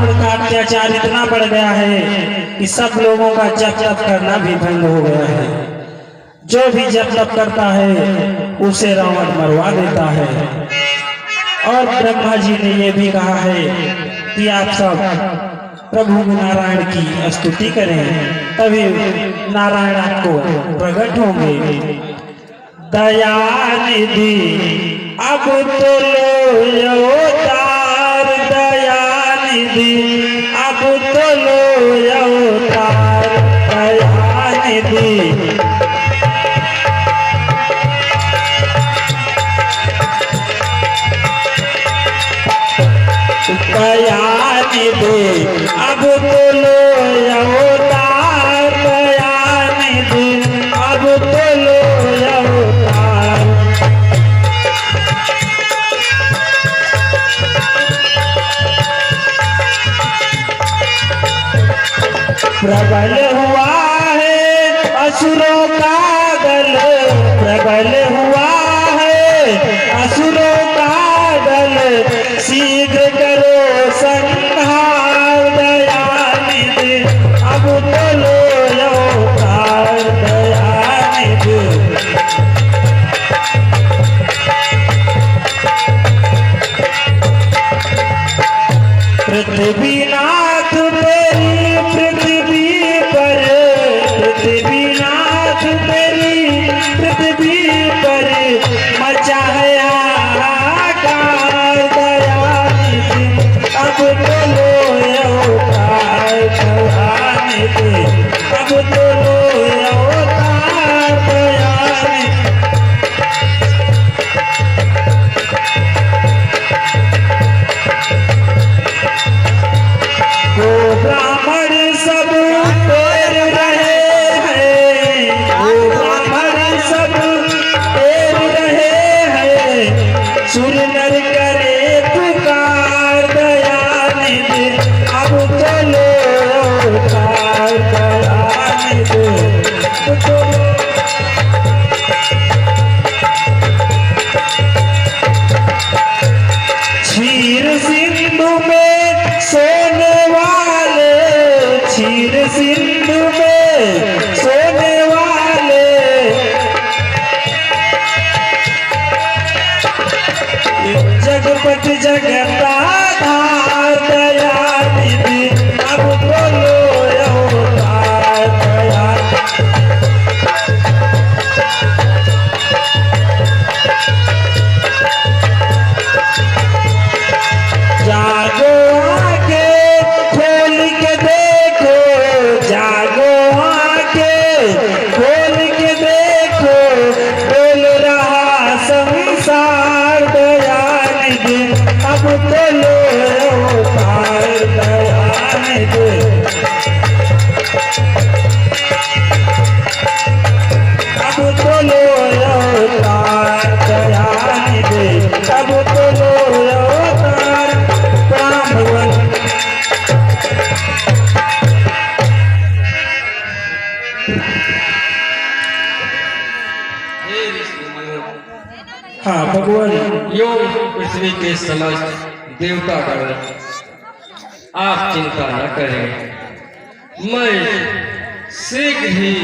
रावण का अत्याचार इतना बढ़ गया है कि सब लोगों का जप तप करना भी भंग हो गया है। जो भी जप तप करता है उसे रावण मरवा देता है। और ब्रह्मा जी ने यह भी कहा है कि आप सब प्रभु नारायण की स्तुति करें, तभी नारायण आपको प्रकट होंगे। दयानिधि अब तो लो अवतार, दयानिधि अब तो लो अवतार, दयानिधि दयानिधि अब तो लो अवतार, दयानिधि अब तो लो अवतार। प्रबल हुआ है असुरों का दल, प्रबल हुआ है असुरों का दल, शीघ्र करो संहार, दयानिधि अब तो लो अवतार, दयानिधि। पृथ्वीनाथ तेरी पृथ्वी पर, पृथ्वीनाथ तेरी पृथ्वी पर मचा है हाहाकार, दयानिधि अब तो लो अवतार, दयानिधि अब तो लो अवतार, दयानिधि। वो ब्राह्मण सब तेर रहे हैं, वो ब्राह्मण सब तेर रहे हैं, सुर नर करे पुकार, दयानिधि अब तो लो अवतार, दयानिधि अब तो लो। क्षीर सिंधु में सोने वाले, क्षीर सिंधु में सोने वाले, जगपत जगताधार, दयानिधि अब तो लो अवतार, दयानिधि। जागो आंखें खोल के देखो, जागो आंखें खोल के देखो, बोल रहा संसार, दयानिधि अब तो लो अवतार, दयानिधि। अब तो लो अवतार, दयानिधि अब तो लो अवतार। प्रणाम भगवान। हाँ भगवान। योग पृथ्वी के समस्त देवतागण आप चिंता न करें, मैं शीघ्र ही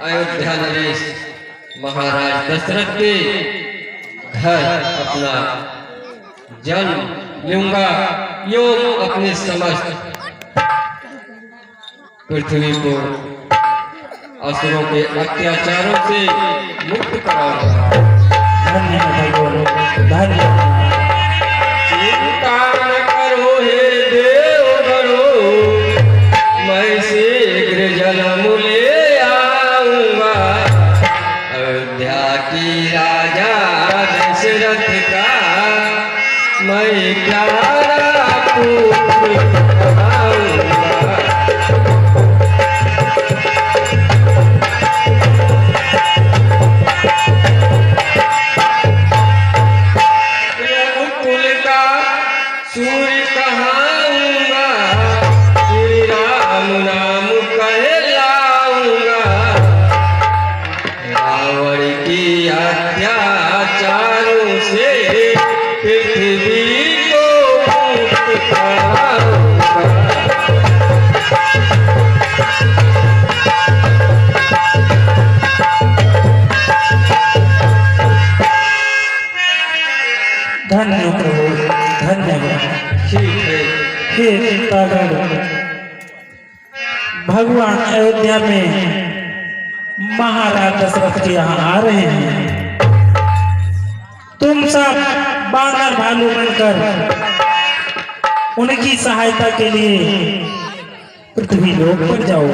अयोध्या नरेश महाराज दशरथ के घर अपना जन्म लूंगा। योग अपने समस्त पृथ्वी को असुरों के अत्याचारों से मुक्त कराऊंगा। धन्यवाद भगवान, धन्यवाद। चिंता न करो हे देवगणों, मैं शीघ्र जन्म ले आऊंगा। अयोध्या की राजा दशरथ का मैं प्यारा पुत्र बनाऊंगा। भगवान अयोध्या में महाराज दशरथ के यहाँ आ रहे हैं। तुम सब बानर भालू बनकर उनकी सहायता के लिए पृथ्वी लोक पर जाओ,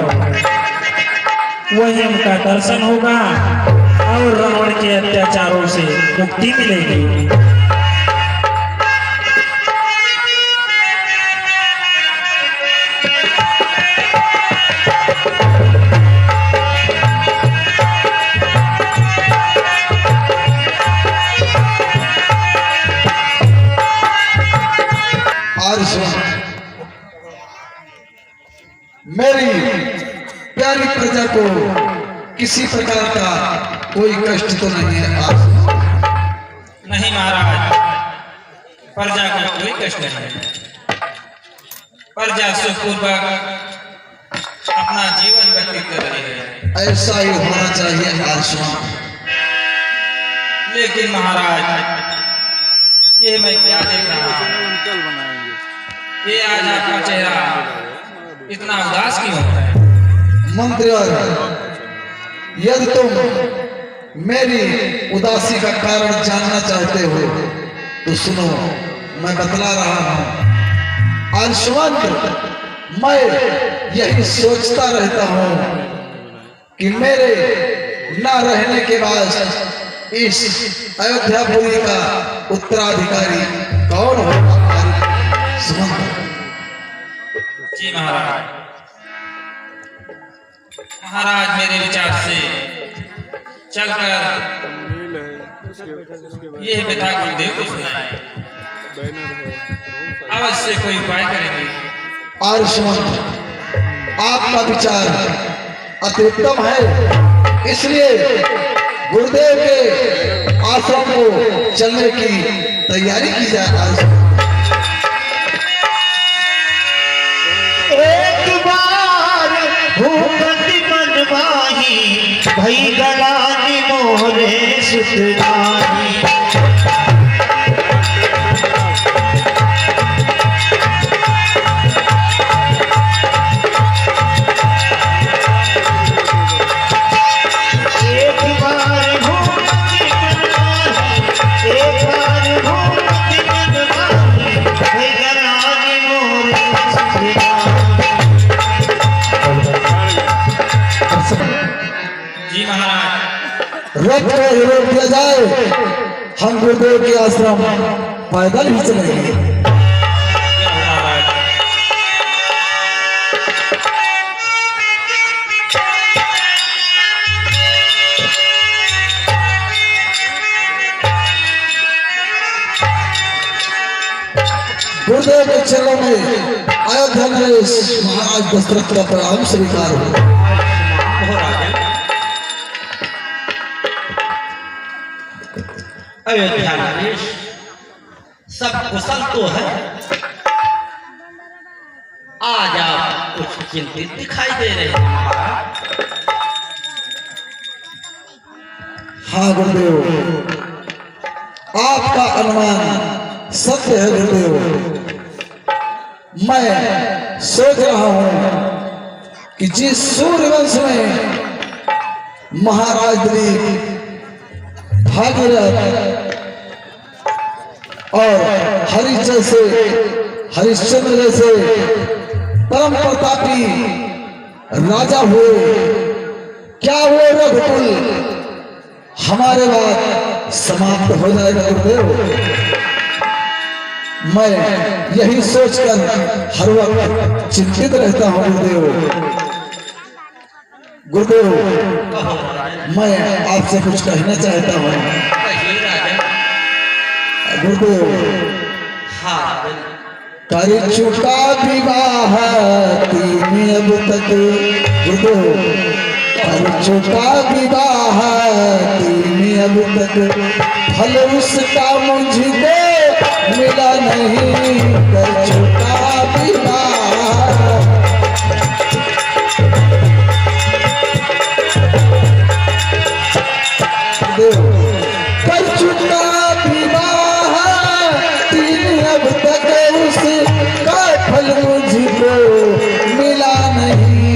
वही उनका दर्शन होगा और रावण के अत्याचारों से मुक्ति मिलेगी। मेरी प्यारी प्रजा को किसी प्रकार का कोई कष्ट तो नहीं है आज? नहीं महाराज, प्रजा को कोई कष्ट नहीं है। प्रजा सुखपूर्वक अपना जीवन व्यतीत कर रही है। ऐसा ही होना चाहिए आयुष्मान। लेकिन महाराज, ये मैं क्या देख रहा हूँ? ये आज आपका चेहरा इतना उदास क्यों होता है? मंत्री, यदि तुम मेरी उदासी का कारण जानना चाहते हो तो सुनो, मैं बतला रहा हूं। अंशवंत, मैं यही सोचता रहता हूं कि मेरे न रहने के बाद इस अयोध्यापुरी का उत्तराधिकारी कौन होगा? सुमंत जी महाराज, महाराज मेरे विचार से चलकर ये पिता गुरुदेव को सुनाए, अवश्य कोई उपाय करेंगे। आयुष्मान, आपका विचार अति उत्तम है, इसलिए गुरुदेव के आश्रम को चलने की तैयारी की जाए। भई गलानी मोरे सुतरानी, एक बार भूमि बनवाही, एक बार भूमि बनवाही, भई गलानी मोरे सुतरानी। जी महाराज, रथ को रोक दिया जाए, हम गुरुदेव के आश्रम पैदल ही चलेंगे। गुरुदेव के चरणों में अयोध्या नरेश महाराज दशरथ का प्रणाम स्वीकार हो। अयोध्या नरेश, सब कुशल तो है, आज आप कुछ चिंतित दिखाई दे रहे हैं महाराज। हाँ गुरुदेव, आपका अनुमान सत्य है गुरुदेव। मैं सोच रहा हूं कि जिस सूर्यवंश में महाराज दिलीप, भागीरथ और हरिश्चंद्र जैसे परम प्रतापी राजा हुए, क्या वो रघुकुल हमारे बाद समाप्त हो जाएगा गुरुदेव? मैं यही सोचकर हर वक्त चिंतित रहता हूँ गुरुदेव। गुरुदेव, मैं आपसे कुछ कहना चाहता हूँ गुरुदेव। हाँ, कर चुका विवाह तीन अब तक गुरुदेव, कर चुका विवाह तीन अब तक, फल उसका मुझको मिला नहीं। कर चुका विवाह, कर चुका विवाह तीन अब तक, उसका फल मुझको मिला नहीं।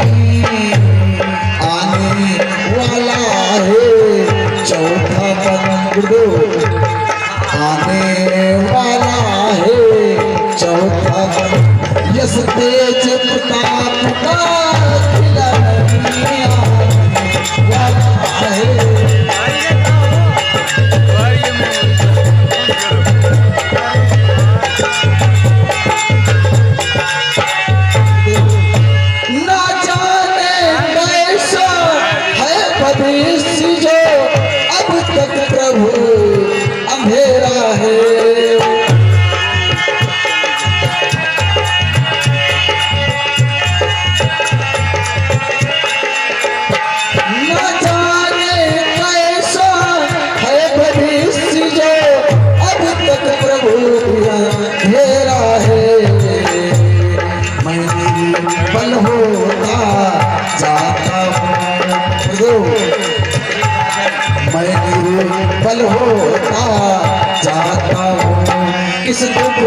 पल होता जाता हूँ किस दुख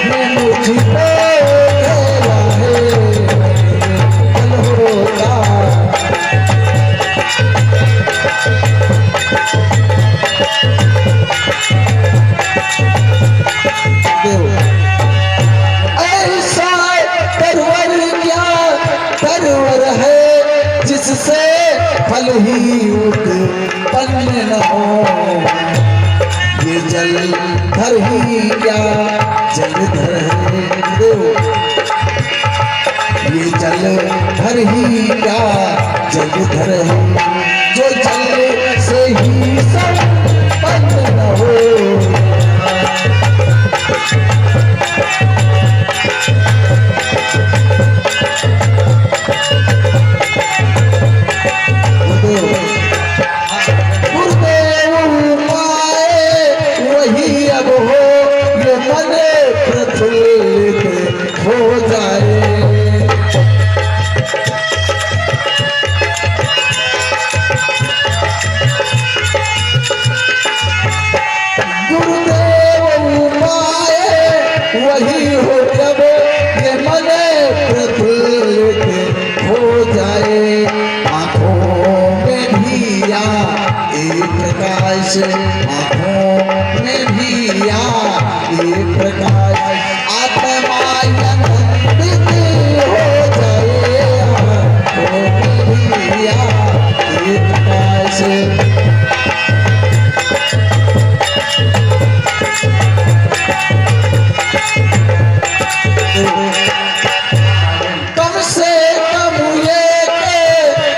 में मुझको घेरा है पल होता ऐसा परवर क्या परवर है जिससे फल ही उत्पन्न न हो ये जल धर ही क्या जलधर है ये जल धर ही क्या जलधर है जो जल से ही संपन्न न हो हो जाए गुरुदेव उपाय वही हो जब ये मन प्रफुल्लित हो जाए आंखों में भी या एक प्रकाश आंखों में भी या एक प्रकाश आत्मा आनंदित हो जाए आंखों में भी या एक प्रकाश कम से कम ये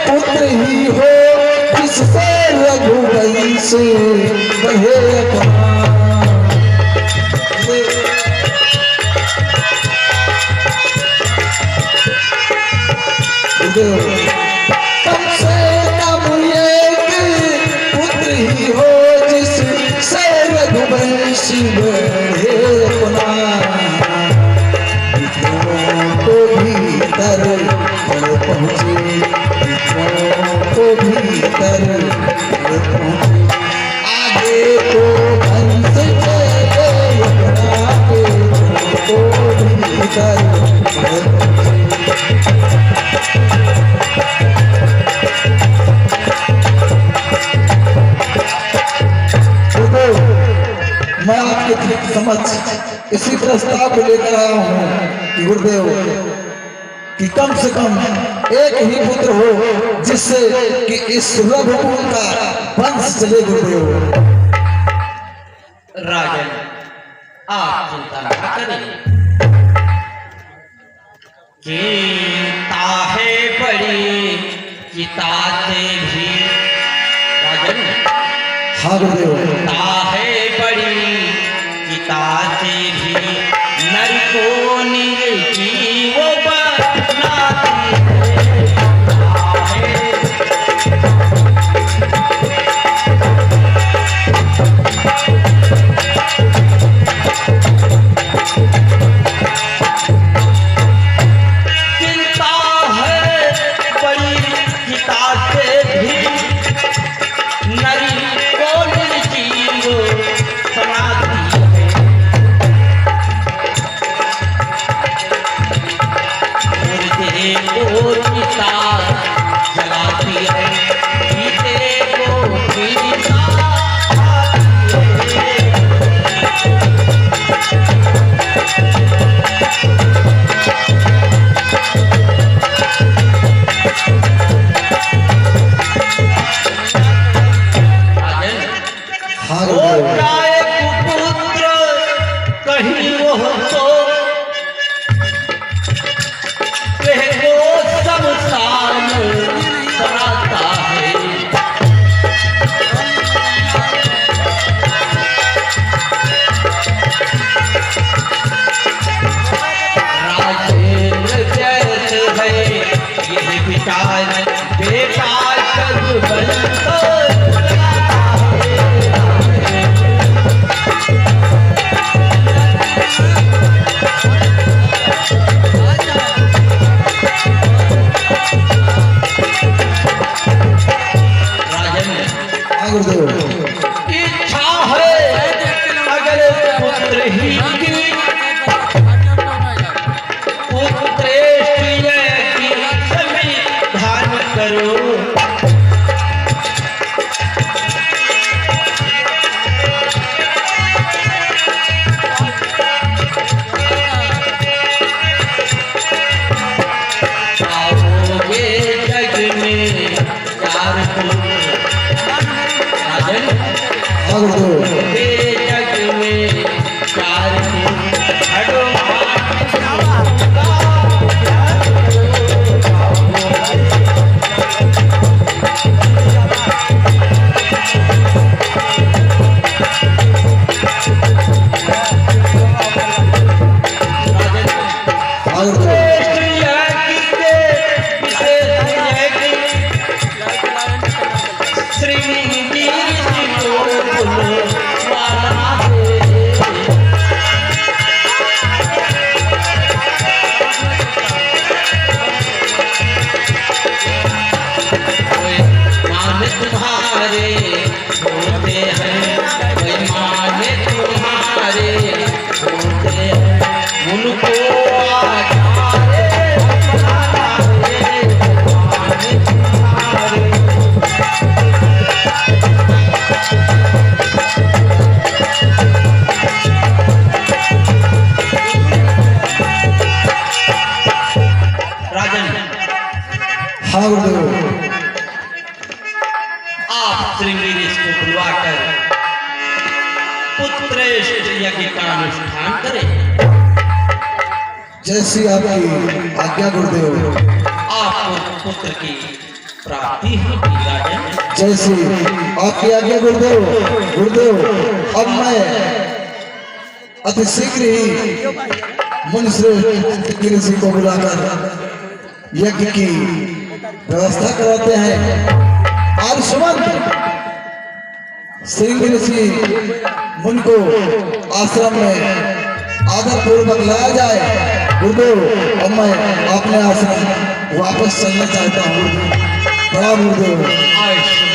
पुत्र ही हो जिससे रघुवंश बहे कम से कम एक पुत्र ही हो जिससे रघुवंश बहे को भीतर पहुँचे को भीतर आगे को हंस चले को भीतर मैं आपके समझ इसी प्रस्ताव को लेकर आया हूँ कि गुरुदेव कि कम से कम एक ही पुत्र हो जिससे कि इस रघुकुल का वंश चले गुरुदेव। राजन आप चिंता न करें चिंता है बड़ी किताबे भी राजन हाँ गुरुदेव ताहे बड़ी किताबे भी नर को निरकी वो बनाती है चिंता है बड़ी किताबे भी नरी को निरकी वो बनाती है मुर्दे को चिता जलाती है जीते को जीता हाँ हो गुरुदेव जाए कुपुत्र कहीं वो तो को शमशान बनाता है राजेंद्र जैसे है ये विचार बेकार कर बनता हाँ गुरुदेव इच्छा करो। आओगे जग में प्यार को राजन, हाँ गुरुदेव। आओगे जग में प्यार को हटो। हाँ गुरुदेव। तुम्हारे होते हैं, कोई माने तुम्हारे होते हैं, उनको आधारे माने तुम्हारे। राजन, हाँ गुरुदेव। आप श्रृंगेरी को बुलवाकर पुत्रेष्ट यज्ञ का अनुष्ठान करें। जैसी आपकी आज्ञा गुरुदेव। आपको पुत्र की प्राप्ति होगी राजन। जैसी आपकी आज्ञा गुरुदेव। गुरुदेव, अब मैं अति शीघ्र ही मुनिश्रेष्ठ ऋषि को बुलाकर यज्ञ की व्यवस्था कराते हैं। आज सुबह श्रृंग ऋषि मुनि को आश्रम में आदर पूर्वक लाया जाए। गुरुदेव, अब मैं अपने आश्रम वापस चलना चाहता हूँ। प्रणाम गुरुदेव। आयुष्मान